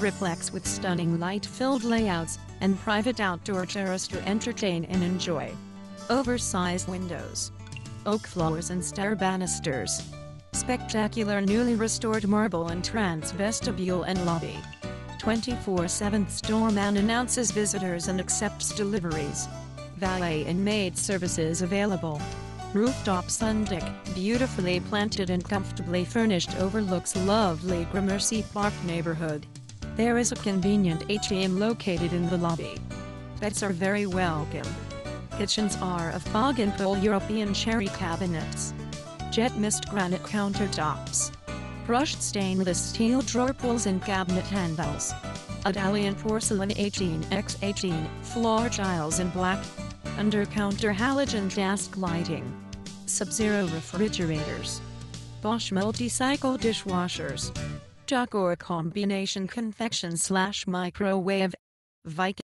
triplex with stunning light-filled layouts and private outdoor terrace to entertain and enjoy. Oversized windows, oak floors and stair banisters. Spectacular newly restored marble and trans vestibule and lobby. 24/7 doorman announces visitors and accepts deliveries. Valet and maid services available. Rooftop sun deck, beautifully planted and comfortably furnished, overlooks lovely Gramercy Park neighborhood. There is a convenient ATM located in the lobby. Pets are very welcome. Kitchens are of Bougainville European cherry cabinets. Jet mist granite countertops. Brushed stainless steel drawer pulls and cabinet handles. Italian porcelain 18x18 floor tiles in black. Under-counter halogen gas lighting. Sub-Zero refrigerators. Bosch multi-cycle dishwashers. Duck or combination convection/microwave. Viking